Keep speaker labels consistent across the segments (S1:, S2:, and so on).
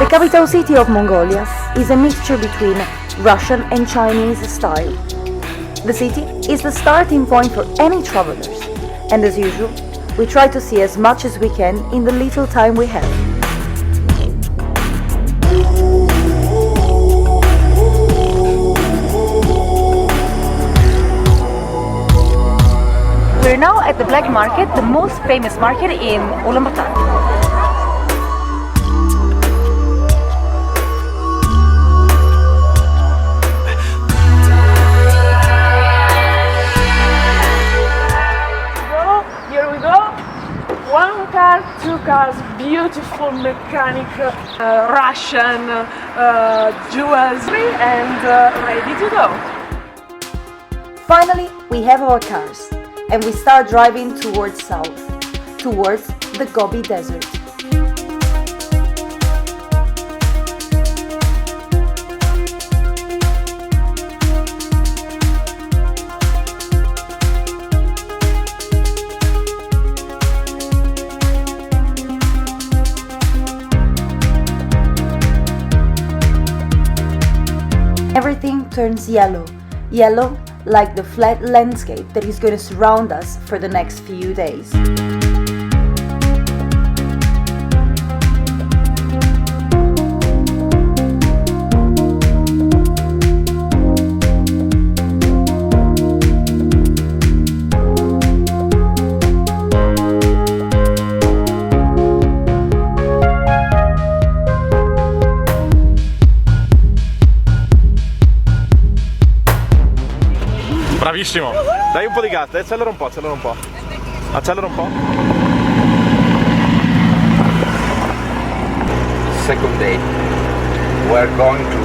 S1: The capital city of Mongolia is a mixture between Russian and Chinese style. The city is the starting point for any travelers, and as usual, we try to see as much as we can in the little time we have. We're now at the Black Market, the most famous market in Ulaanbaatar.
S2: Here we go. One car, two cars, beautiful mechanic, Russian jewelry, and ready to go.
S1: Finally, we have our cars, and we start driving towards south, towards the Gobi Desert. Everything turns yellow, yellow like the flat landscape that is going to surround us for the next few days.
S3: Bravissimo! Dai un po' di gas, dai, accelera un po', accelera un po'. Accelera un po'.
S4: Second day, we're going to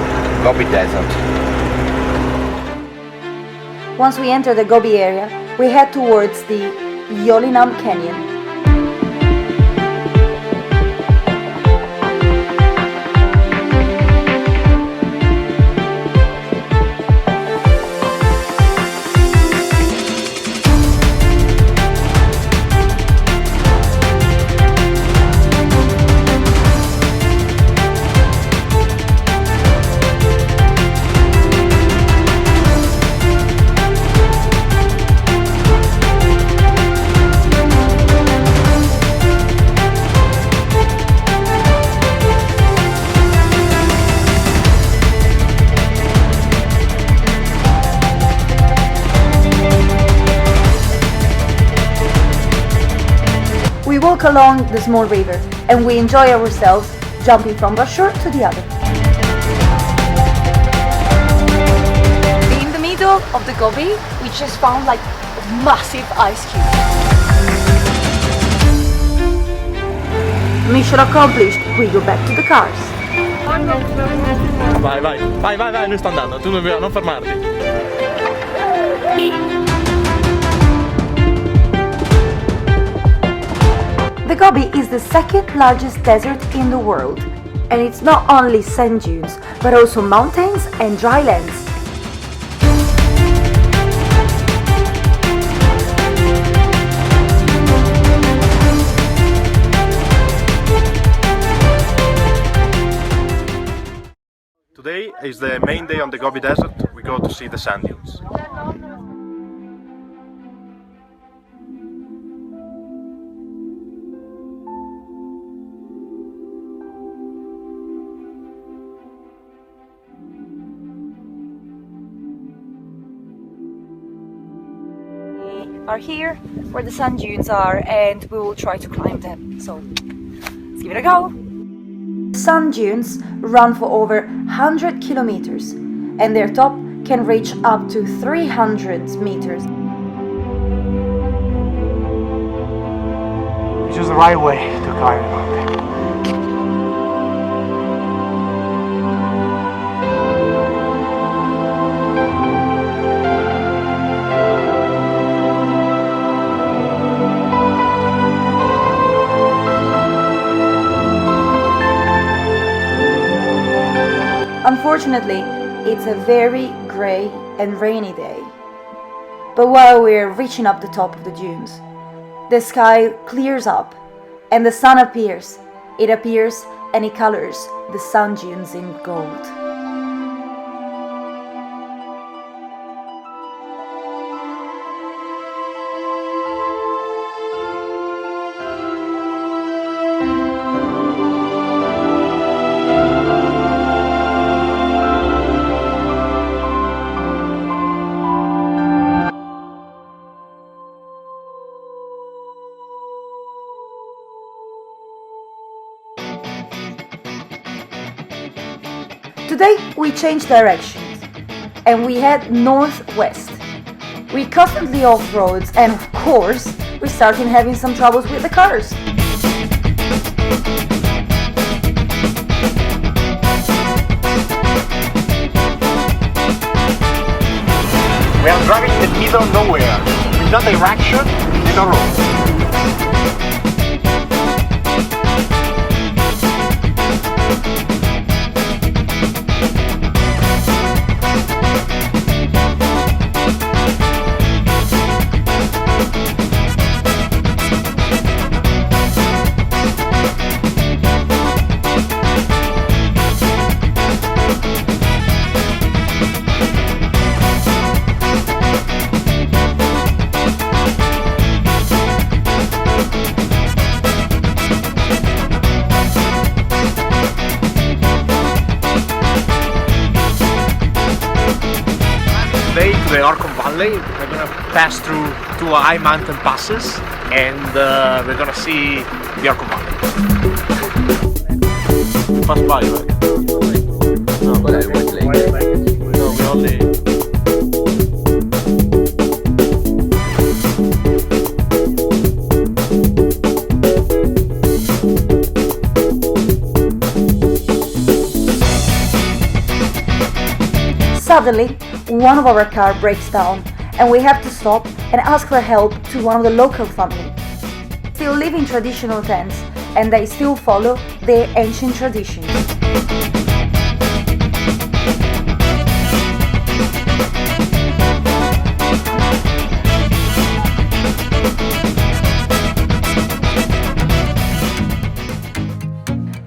S4: Gobi Desert.
S1: Once we enter the Gobi area, we head towards the Yolinam Canyon. We walk along the small river and we enjoy ourselves jumping from one shore to the other. In the middle of the Gobi, we just found like a massive ice cube. Mission accomplished, we go back to the cars.
S3: Vai, vai, vai, vai, vai, lui sta andando, tu non fermarti.
S1: The Gobi is the second largest desert in the world, and it's not only sand dunes, but also mountains and dry lands.
S3: Today is the main day on the Gobi Desert. We go to see the sand dunes.
S1: Are here where the sand dunes are, and we will try to climb them. So let's give it a go. Sand dunes run for over 100 kilometers, and their top can reach up to 300 meters.
S5: We choose the right way to climb the mountain.
S1: Unfortunately, it's a very grey and rainy day. But while we're reaching up the top of the dunes, the sky clears up and the sun appears. It appears and he colors the sand dunes in gold. Today we changed directions and we head northwest. We constantly off roads and of course we started having some troubles with the cars.
S5: We are driving in the middle of nowhere, with no direction and no road. Today to the Orcon Valley, we're gonna pass through two high mountain passes and we're gonna see the Orcon Valley. Pass by, right? No, but I went late. No, we only...
S1: Suddenly, one of our car breaks down and we have to stop and ask for help to one of the local family. Still live in traditional tents and they still follow their ancient traditions.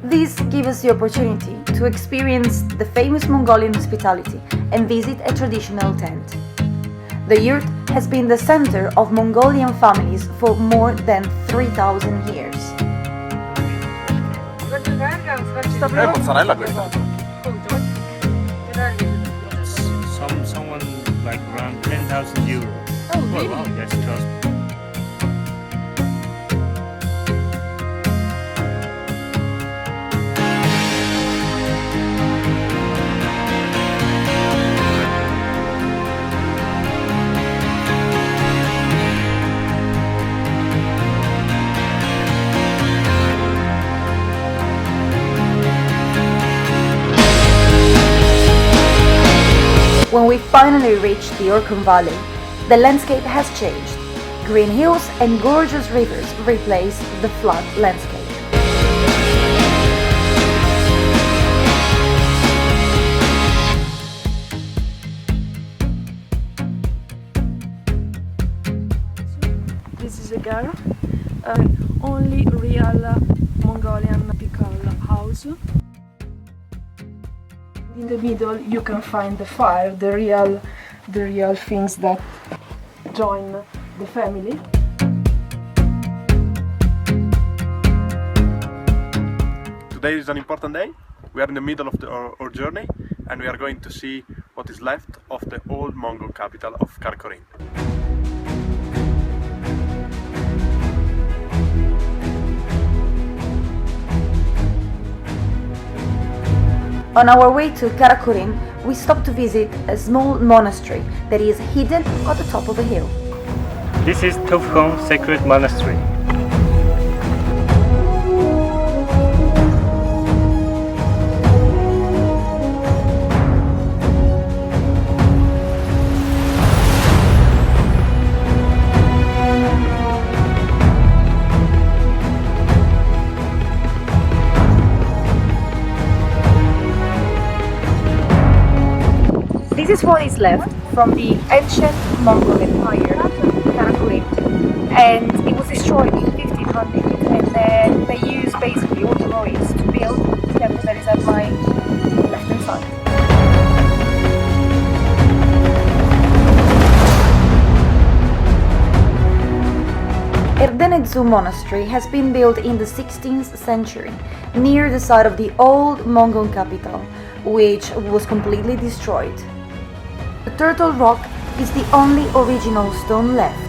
S1: This gives us the opportunity to experience the famous Mongolian hospitality and visit a traditional tent. The yurt has been the center of Mongolian families for more than 3,000 years.
S5: mozzarella questa.
S6: Someone like around 10,000 euros.
S2: Oh, really?
S6: Wow, yes, trust.
S1: When we finally reached the Orcon Valley, the landscape has changed. Green hills and gorgeous rivers replace the flat landscape.
S2: This is a girl, only real Mongolian typical house. In the middle you can find the fire, the real things that join the family.
S3: Today is an important day. We are in the middle of our journey and we are going to see what is left of the old Mongol capital of Karakorum.
S1: On our way to Karakorum, we stopped to visit a small monastery that is hidden at the top of a hill.
S6: This is Tofkon Sacred Monastery.
S1: This is what is left from the ancient Mongol Empire, Karakorum, and it was destroyed in 1500, and then they used basically all the ruins to build Zoo monastery has been built in the 16th century near the site of the old Mongol capital, which was completely destroyed. The Turtle Rock is the only original stone left.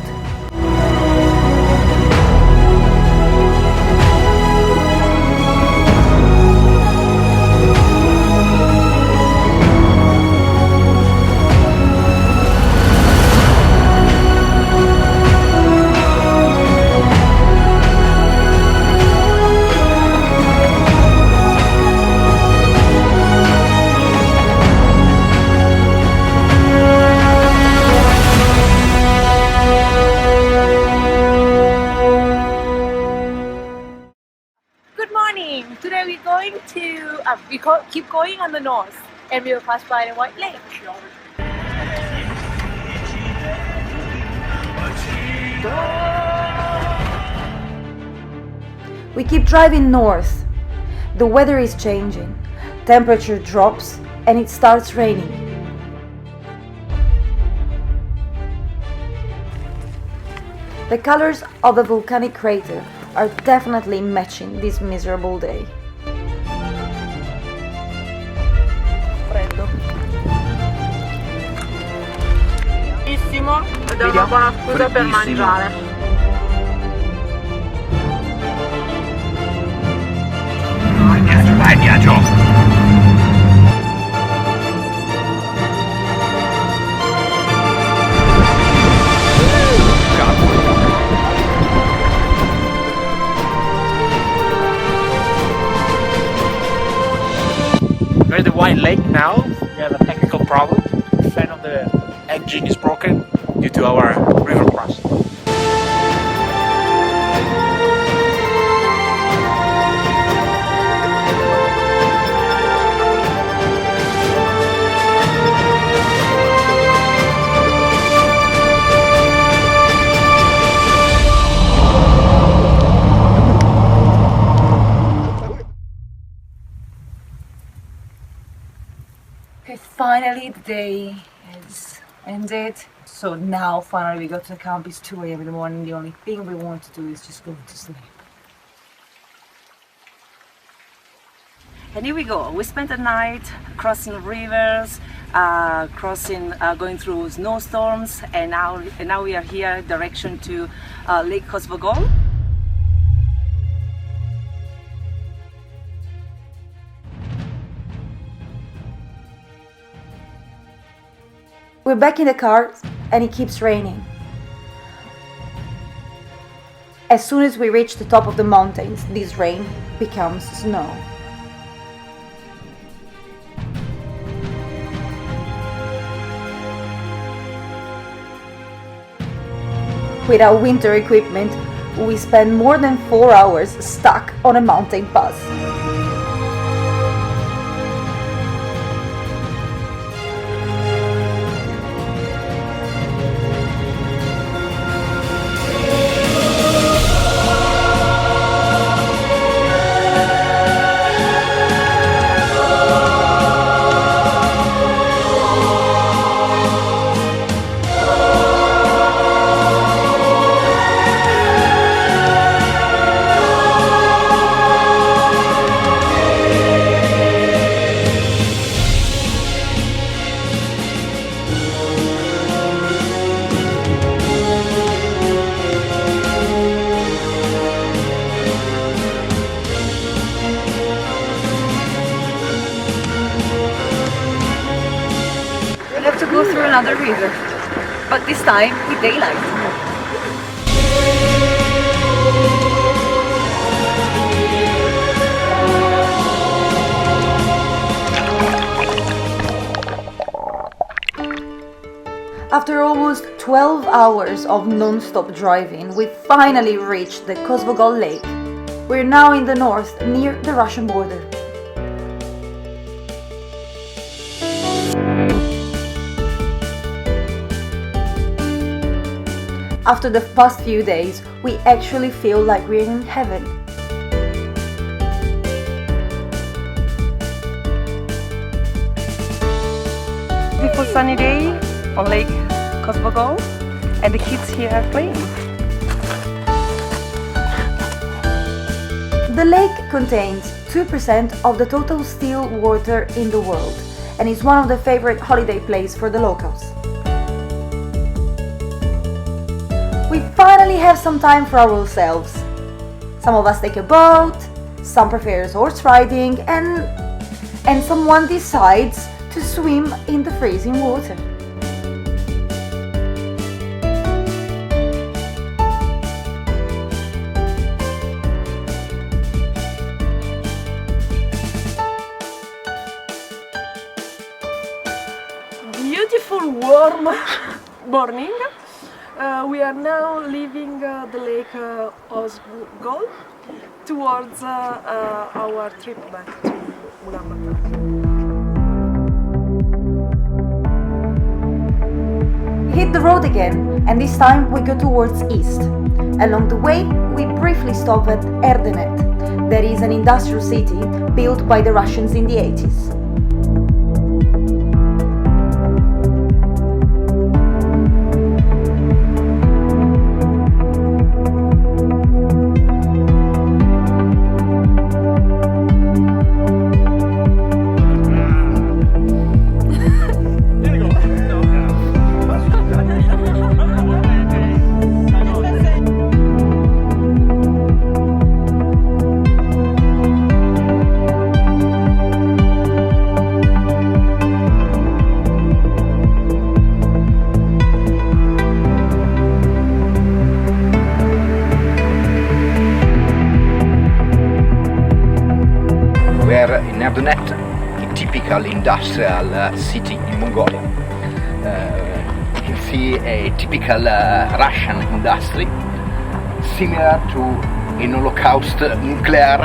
S7: Good morning! Today we're going to, keep going on the north and we'll pass by the White Lake.
S1: We keep driving north. The weather is changing. Temperature drops and it starts raining. The colors of the volcanic crater are definitely matching this miserable day.
S7: Freddo. Bellissimo ed è una buona scusa per mangiare.
S4: Vai viaggio!
S5: We're at the White Lake now. We have a technical problem. The fan of the engine is broken due to our river crossing.
S1: Okay, finally the day is ended. So now finally we got to the camp. It's 2 a.m. in the morning. The only thing we want to do is just go to sleep. And here we go. We spent the night crossing rivers, going through snowstorms, and now we are here direction to Lake Kosvogol. We're back in the car and it keeps raining. As soon as we reach the top of the mountains, this rain becomes snow. With our winter equipment, we spend more than 4 hours stuck on a mountain pass. We have to go through another river, but this time with daylight. After almost 12 hours of non-stop driving, we finally reached the Kosvogol Lake. We're now in the north, near the Russian border. After the past few days, we actually feel like we're in heaven. Beautiful sunny day on Lake Kosvogol, and the kids here are playing. The lake contains 2% of the total still water in the world and is one of the favorite holiday places for the locals. We finally have some time for ourselves. Some of us take a boat, some prefer horse riding, and someone decides to swim in the freezing water.
S2: Beautiful warm morning. We are now leaving the lake Osgol towards our trip back to Ulaanbaatar.
S1: Hit the road again, and this time we go towards east. Along the way, we briefly stop at Erdenet. That is an industrial city built by the Russians in the 80s.
S4: In Erdenet, a typical industrial city in Mongolia. You can see a typical Russian industry, similar to an Holocaust nuclear.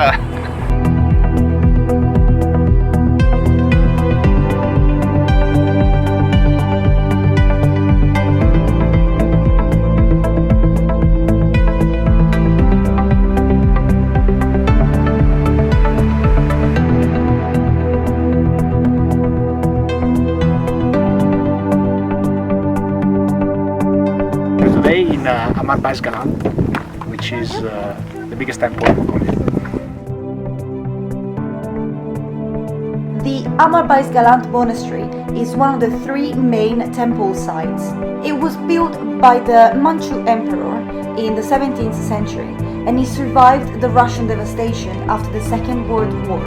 S5: Today in Amarbais Galant, which is the biggest temple in Mongolia.
S1: The Amarbais Galant Monastery is one of the three main temple sites. It was built by the Manchu Emperor in the 17th century and it survived the Russian devastation after the Second World War.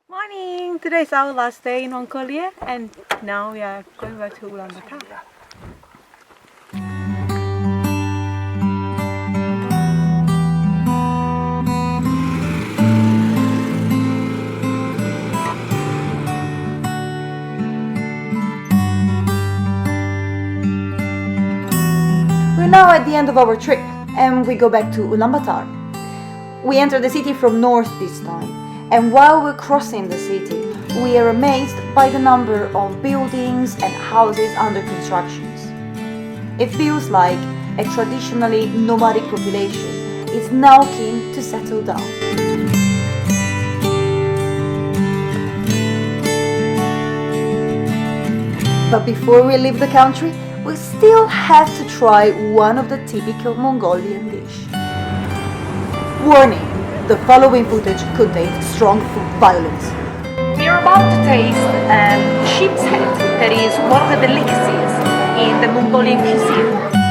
S7: Morning! Today is our last day in Mongolia and now we are going back to Ulaanbaatar.
S1: We're now at the end of our trip and we go back to Ulaanbaatar. We enter the city from north this time, and while we're crossing the city, we are amazed by the number of buildings and houses under construction. It feels like a traditionally nomadic population is now keen to settle down. But before we leave the country, we still have to try one of the typical Mongolian dishes. Warning! The following footage contains strong food violence.
S7: We are about to taste sheep's head, that is one of the delicacies in the Mongolian cuisine.